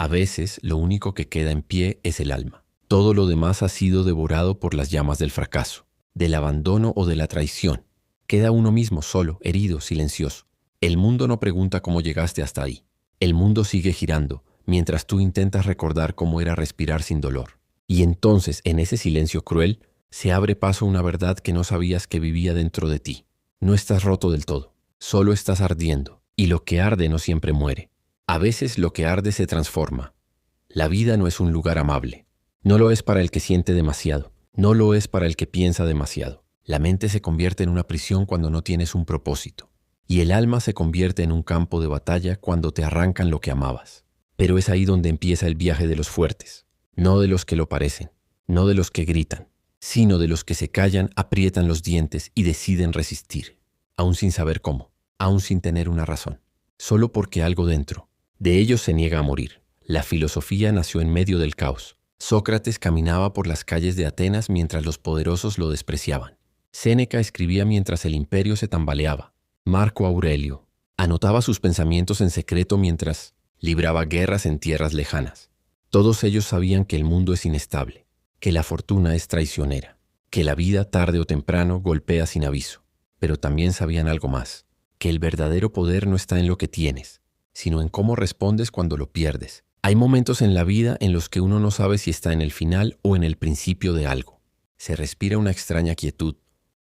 A veces, lo único que queda en pie es el alma. Todo lo demás ha sido devorado por las llamas del fracaso, del abandono o de la traición. Queda uno mismo solo, herido, silencioso. El mundo no pregunta cómo llegaste hasta ahí. El mundo sigue girando, mientras tú intentas recordar cómo era respirar sin dolor. Y entonces, en ese silencio cruel, se abre paso una verdad que no sabías que vivía dentro de ti. No estás roto del todo, solo estás ardiendo, y lo que arde no siempre muere. A veces lo que arde se transforma. La vida no es un lugar amable. No lo es para el que siente demasiado, no lo es para el que piensa demasiado. La mente se convierte en una prisión cuando no tienes un propósito, y el alma se convierte en un campo de batalla cuando te arrancan lo que amabas. Pero es ahí donde empieza el viaje de los fuertes, no de los que lo parecen, no de los que gritan, sino de los que se callan, aprietan los dientes y deciden resistir, aún sin saber cómo, aún sin tener una razón, solo porque algo dentro de ellos se niega a morir. La filosofía nació en medio del caos. Sócrates caminaba por las calles de Atenas mientras los poderosos lo despreciaban. Séneca escribía mientras el imperio se tambaleaba. Marco Aurelio anotaba sus pensamientos en secreto mientras libraba guerras en tierras lejanas. Todos ellos sabían que el mundo es inestable, que la fortuna es traicionera, que la vida tarde o temprano golpea sin aviso. Pero también sabían algo más, que el verdadero poder no está en lo que tienes, sino en cómo respondes cuando lo pierdes. Hay momentos en la vida en los que uno no sabe si está en el final o en el principio de algo. Se respira una extraña quietud,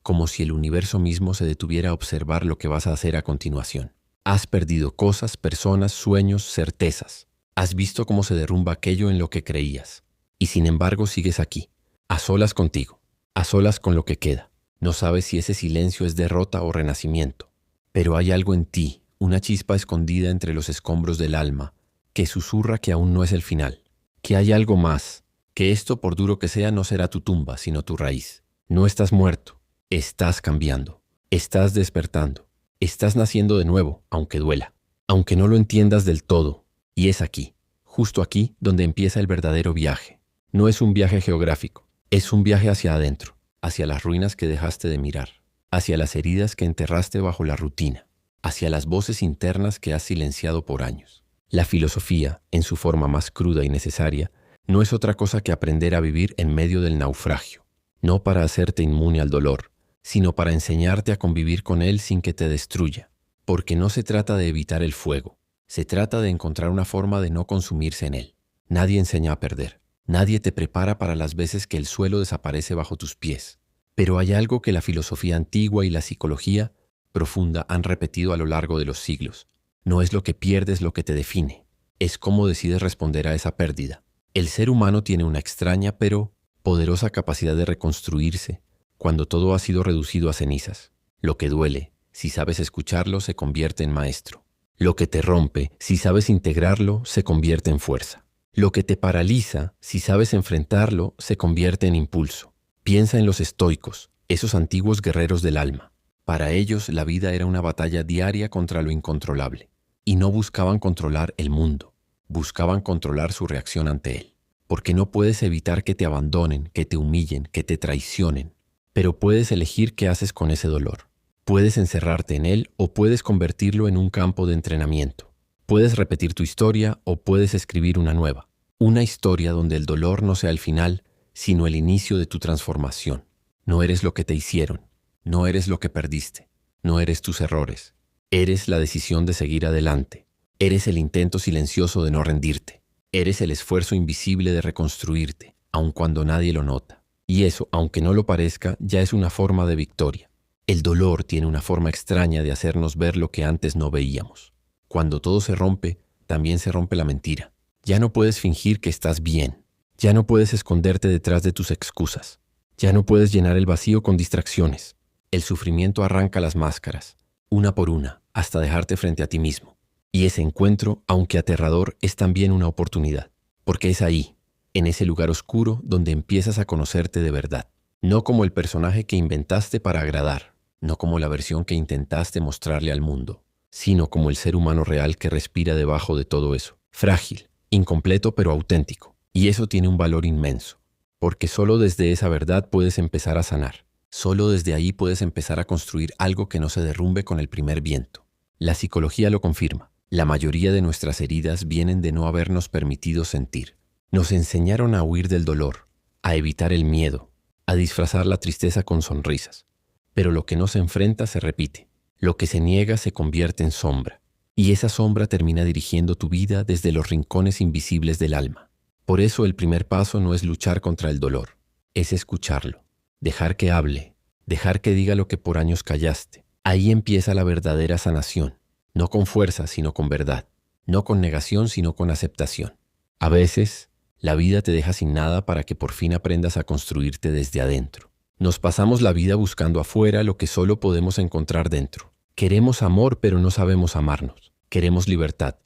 como si el universo mismo se detuviera a observar lo que vas a hacer a continuación. Has perdido cosas, personas, sueños, certezas. Has visto cómo se derrumba aquello en lo que creías. Y sin embargo sigues aquí, a solas contigo, a solas con lo que queda. No sabes si ese silencio es derrota o renacimiento. Pero hay algo en ti, una chispa escondida entre los escombros del alma, que susurra que aún no es el final, que hay algo más, que esto, por duro que sea, no será tu tumba, sino tu raíz. No estás muerto, estás cambiando, estás despertando, estás naciendo de nuevo, aunque duela, aunque no lo entiendas del todo. Y es aquí, justo aquí, donde empieza el verdadero viaje. No es un viaje geográfico, es un viaje hacia adentro, hacia las ruinas que dejaste de mirar, hacia las heridas que enterraste bajo la rutina, hacia las voces internas que has silenciado por años. La filosofía, en su forma más cruda y necesaria, no es otra cosa que aprender a vivir en medio del naufragio, no para hacerte inmune al dolor, sino para enseñarte a convivir con él sin que te destruya, porque no se trata de evitar el fuego, se trata de encontrar una forma de no consumirse en él. Nadie enseña a perder, nadie te prepara para las veces que el suelo desaparece bajo tus pies, pero hay algo que la filosofía antigua y la psicología profunda han repetido a lo largo de los siglos. No es lo que pierdes lo que te define, es cómo decides responder a esa pérdida. El ser humano tiene una extraña pero poderosa capacidad de reconstruirse cuando todo ha sido reducido a cenizas. Lo que duele, si sabes escucharlo, se convierte en maestro. Lo que te rompe, si sabes integrarlo, se convierte en fuerza. Lo que te paraliza, si sabes enfrentarlo, se convierte en impulso. Piensa en los estoicos, esos antiguos guerreros del alma. Para ellos la vida era una batalla diaria contra lo incontrolable. Y no buscaban controlar el mundo, buscaban controlar su reacción ante él. Porque no puedes evitar que te abandonen, que te humillen, que te traicionen. Pero puedes elegir qué haces con ese dolor. Puedes encerrarte en él o puedes convertirlo en un campo de entrenamiento. Puedes repetir tu historia o puedes escribir una nueva. Una historia donde el dolor no sea el final, sino el inicio de tu transformación. No eres lo que te hicieron. No eres lo que perdiste, no eres tus errores. Eres la decisión de seguir adelante. Eres el intento silencioso de no rendirte. Eres el esfuerzo invisible de reconstruirte, aun cuando nadie lo nota. Y eso, aunque no lo parezca, ya es una forma de victoria. El dolor tiene una forma extraña de hacernos ver lo que antes no veíamos. Cuando todo se rompe, también se rompe la mentira. Ya no puedes fingir que estás bien. Ya no puedes esconderte detrás de tus excusas. Ya no puedes llenar el vacío con distracciones. El sufrimiento arranca las máscaras, una por una, hasta dejarte frente a ti mismo. Y ese encuentro, aunque aterrador, es también una oportunidad, porque es ahí, en ese lugar oscuro, donde empiezas a conocerte de verdad. No como el personaje que inventaste para agradar, no como la versión que intentaste mostrarle al mundo, sino como el ser humano real que respira debajo de todo eso. Frágil, incompleto pero auténtico. Y eso tiene un valor inmenso, porque solo desde esa verdad puedes empezar a sanar. Solo desde ahí puedes empezar a construir algo que no se derrumbe con el primer viento. La psicología lo confirma. La mayoría de nuestras heridas vienen de no habernos permitido sentir. Nos enseñaron a huir del dolor, a evitar el miedo, a disfrazar la tristeza con sonrisas. Pero lo que no se enfrenta se repite. Lo que se niega se convierte en sombra. Y esa sombra termina dirigiendo tu vida desde los rincones invisibles del alma. Por eso el primer paso no es luchar contra el dolor, es escucharlo, dejar que hable, dejar que diga lo que por años callaste. Ahí empieza la verdadera sanación, no con fuerza sino con verdad, no con negación sino con aceptación. A veces, la vida te deja sin nada para que por fin aprendas a construirte desde adentro. Nos pasamos la vida buscando afuera lo que solo podemos encontrar dentro. Queremos amor pero no sabemos amarnos. Queremos libertad,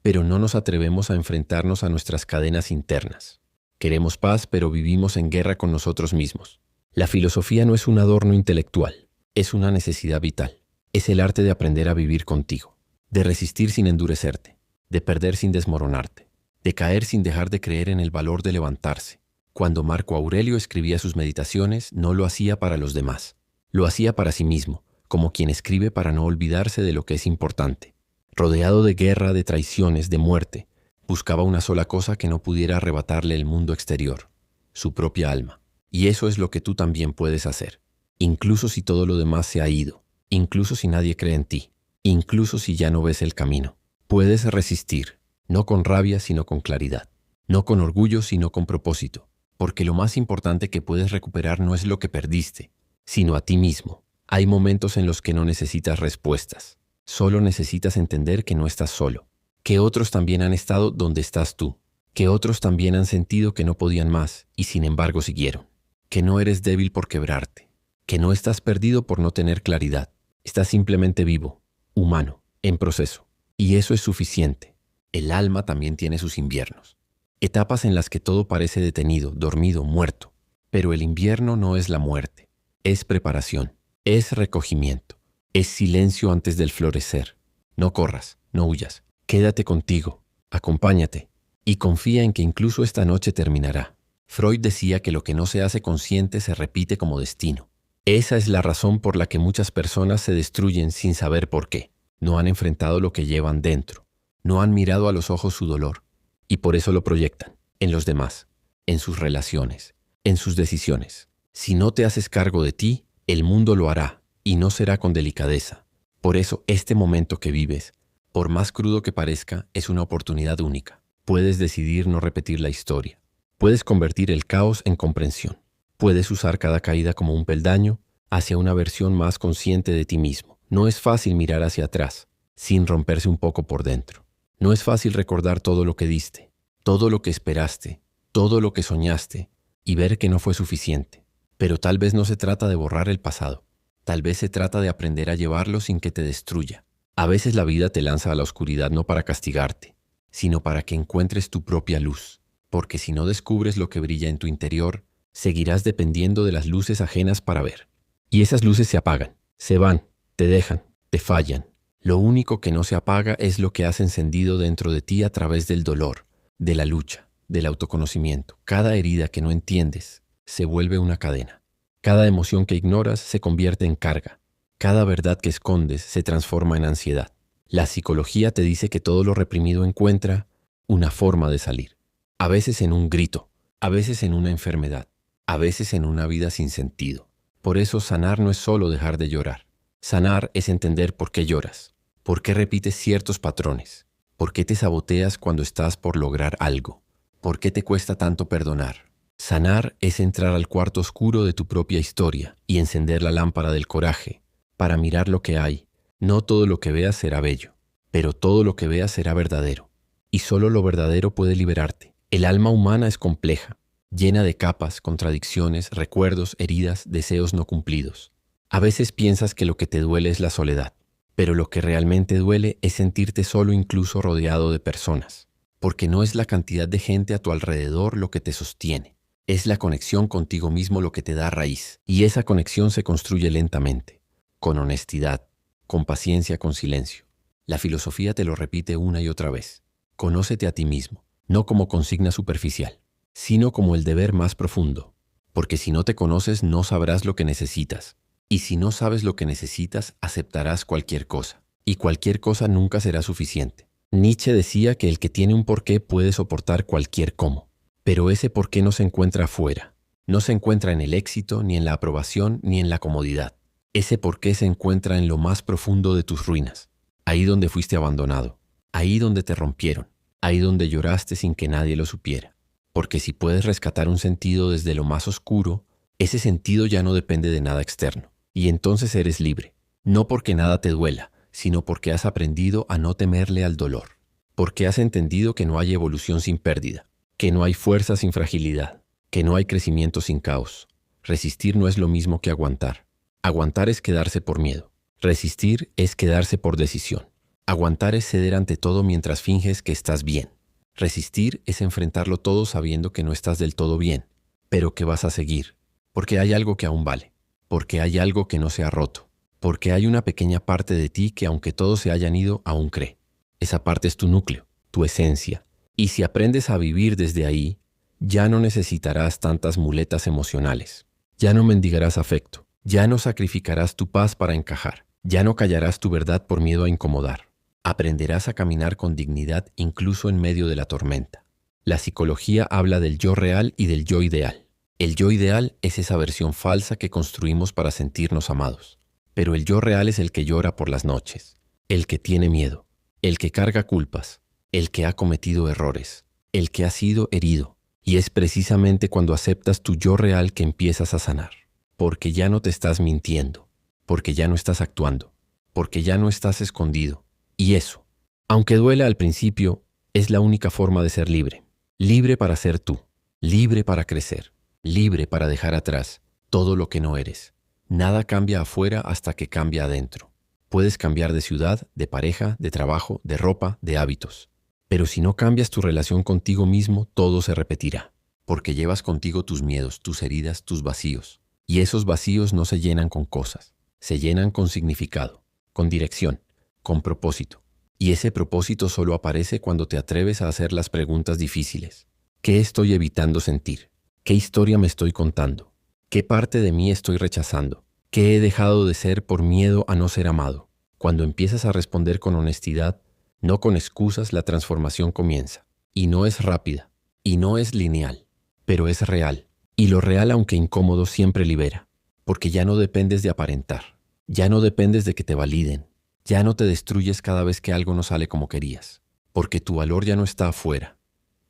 pero no nos atrevemos a enfrentarnos a nuestras cadenas internas. Queremos paz, pero vivimos en guerra con nosotros mismos. La filosofía no es un adorno intelectual, es una necesidad vital. Es el arte de aprender a vivir contigo, de resistir sin endurecerte, de perder sin desmoronarte, de caer sin dejar de creer en el valor de levantarse. Cuando Marco Aurelio escribía sus meditaciones, no lo hacía para los demás, lo hacía para sí mismo, como quien escribe para no olvidarse de lo que es importante. Rodeado de guerra, de traiciones, de muerte, buscaba una sola cosa que no pudiera arrebatarle el mundo exterior, su propia alma. Y eso es lo que tú también puedes hacer, incluso si todo lo demás se ha ido, incluso si nadie cree en ti, incluso si ya no ves el camino. Puedes resistir, no con rabia sino con claridad, no con orgullo sino con propósito, porque lo más importante que puedes recuperar no es lo que perdiste, sino a ti mismo. Hay momentos en los que no necesitas respuestas. Solo necesitas entender que no estás solo, que otros también han estado donde estás tú, que otros también han sentido que no podían más y sin embargo siguieron, que no eres débil por quebrarte, que no estás perdido por no tener claridad, estás simplemente vivo, humano, en proceso. Y eso es suficiente. El alma también tiene sus inviernos, etapas en las que todo parece detenido, dormido, muerto. Pero el invierno no es la muerte, es preparación, es recogimiento. Es silencio antes del florecer. No corras, no huyas. Quédate contigo, acompáñate y confía en que incluso esta noche terminará. Freud decía que lo que no se hace consciente se repite como destino. Esa es la razón por la que muchas personas se destruyen sin saber por qué. No han enfrentado lo que llevan dentro. No han mirado a los ojos su dolor. Y por eso lo proyectan en los demás, en sus relaciones, en sus decisiones. Si no te haces cargo de ti, el mundo lo hará. Y no será con delicadeza. Por eso, este momento que vives, por más crudo que parezca, es una oportunidad única. Puedes decidir no repetir la historia. Puedes convertir el caos en comprensión. Puedes usar cada caída como un peldaño hacia una versión más consciente de ti mismo. No es fácil mirar hacia atrás, sin romperse un poco por dentro. No es fácil recordar todo lo que diste, todo lo que esperaste, todo lo que soñaste, y ver que no fue suficiente. Pero tal vez no se trata de borrar el pasado. Tal vez se trata de aprender a llevarlo sin que te destruya. A veces la vida te lanza a la oscuridad no para castigarte, sino para que encuentres tu propia luz. Porque si no descubres lo que brilla en tu interior, seguirás dependiendo de las luces ajenas para ver. Y esas luces se apagan, se van, te dejan, te fallan. Lo único que no se apaga es lo que has encendido dentro de ti a través del dolor, de la lucha, del autoconocimiento. Cada herida que no entiendes se vuelve una cadena. Cada emoción que ignoras se convierte en carga. Cada verdad que escondes se transforma en ansiedad. La psicología te dice que todo lo reprimido encuentra una forma de salir. A veces en un grito, a veces en una enfermedad, a veces en una vida sin sentido. Por eso sanar no es solo dejar de llorar. Sanar es entender por qué lloras, por qué repites ciertos patrones, por qué te saboteas cuando estás por lograr algo, por qué te cuesta tanto perdonar. Sanar es entrar al cuarto oscuro de tu propia historia y encender la lámpara del coraje para mirar lo que hay. No todo lo que veas será bello, pero todo lo que veas será verdadero. Y solo lo verdadero puede liberarte. El alma humana es compleja, llena de capas, contradicciones, recuerdos, heridas, deseos no cumplidos. A veces piensas que lo que te duele es la soledad, pero lo que realmente duele es sentirte solo incluso rodeado de personas, porque no es la cantidad de gente a tu alrededor lo que te sostiene. Es la conexión contigo mismo lo que te da raíz, y esa conexión se construye lentamente, con honestidad, con paciencia, con silencio. La filosofía te lo repite una y otra vez. Conócete a ti mismo, no como consigna superficial, sino como el deber más profundo, porque si no te conoces no sabrás lo que necesitas, y si no sabes lo que necesitas aceptarás cualquier cosa, y cualquier cosa nunca será suficiente. Nietzsche decía que el que tiene un porqué puede soportar cualquier cómo, pero ese porqué no se encuentra afuera, no se encuentra en el éxito, ni en la aprobación, ni en la comodidad. Ese porqué se encuentra en lo más profundo de tus ruinas, ahí donde fuiste abandonado, ahí donde te rompieron, ahí donde lloraste sin que nadie lo supiera. Porque si puedes rescatar un sentido desde lo más oscuro, ese sentido ya no depende de nada externo, y entonces eres libre, no porque nada te duela, sino porque has aprendido a no temerle al dolor, porque has entendido que no hay evolución sin pérdida, que no hay fuerza sin fragilidad, que no hay crecimiento sin caos. Resistir no es lo mismo que aguantar. Aguantar es quedarse por miedo. Resistir es quedarse por decisión. Aguantar es ceder ante todo mientras finges que estás bien. Resistir es enfrentarlo todo sabiendo que no estás del todo bien, pero que vas a seguir, porque hay algo que aún vale, porque hay algo que no se ha roto, porque hay una pequeña parte de ti que aunque todos se hayan ido, aún cree. Esa parte es tu núcleo, tu esencia, y si aprendes a vivir desde ahí, ya no necesitarás tantas muletas emocionales, ya no mendigarás afecto, ya no sacrificarás tu paz para encajar, ya no callarás tu verdad por miedo a incomodar. Aprenderás a caminar con dignidad incluso en medio de la tormenta. La psicología habla del yo real y del yo ideal. El yo ideal es esa versión falsa que construimos para sentirnos amados. Pero el yo real es el que llora por las noches, el que tiene miedo, el que carga culpas, el que ha cometido errores, el que ha sido herido. Y es precisamente cuando aceptas tu yo real que empiezas a sanar. Porque ya no te estás mintiendo, porque ya no estás actuando, porque ya no estás escondido. Y eso, aunque duela al principio, es la única forma de ser libre. Libre para ser tú, libre para crecer, libre para dejar atrás todo lo que no eres. Nada cambia afuera hasta que cambia adentro. Puedes cambiar de ciudad, de pareja, de trabajo, de ropa, de hábitos. Pero si no cambias tu relación contigo mismo, todo se repetirá. Porque llevas contigo tus miedos, tus heridas, tus vacíos. Y esos vacíos no se llenan con cosas, se llenan con significado, con dirección, con propósito. Y ese propósito solo aparece cuando te atreves a hacer las preguntas difíciles. ¿Qué estoy evitando sentir? ¿Qué historia me estoy contando? ¿Qué parte de mí estoy rechazando? ¿Qué he dejado de ser por miedo a no ser amado? Cuando empiezas a responder con honestidad, no con excusas, la transformación comienza. Y no es rápida, y no es lineal, pero es real. Y lo real, aunque incómodo, siempre libera. Porque ya no dependes de aparentar, ya no dependes de que te validen. Ya no te destruyes cada vez que algo no sale como querías, porque tu valor ya no está afuera,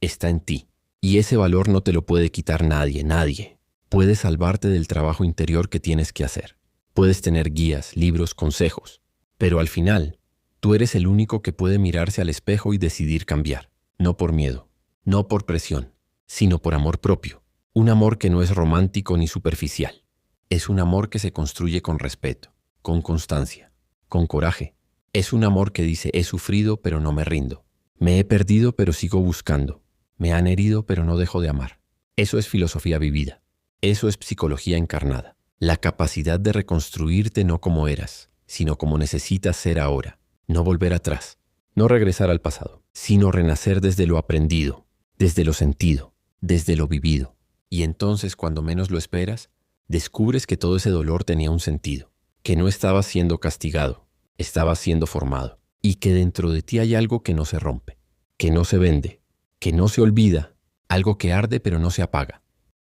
está en ti. Y ese valor no te lo puede quitar nadie, nadie. Puedes salvarte del trabajo interior que tienes que hacer. Puedes tener guías, libros, consejos. Pero al final, tú eres el único que puede mirarse al espejo y decidir cambiar. No por miedo, no por presión, sino por amor propio. Un amor que no es romántico ni superficial. Es un amor que se construye con respeto, con constancia, con coraje. Es un amor que dice: he sufrido, pero no me rindo. Me he perdido, pero sigo buscando. Me han herido, pero no dejo de amar. Eso es filosofía vivida. Eso es psicología encarnada. La capacidad de reconstruirte no como eras, sino como necesitas ser ahora. No volver atrás, no regresar al pasado, sino renacer desde lo aprendido, desde lo sentido, desde lo vivido. Y entonces, cuando menos lo esperas, descubres que todo ese dolor tenía un sentido, que no estabas siendo castigado, estabas siendo formado, y que dentro de ti hay algo que no se rompe, que no se vende, que no se olvida, algo que arde pero no se apaga,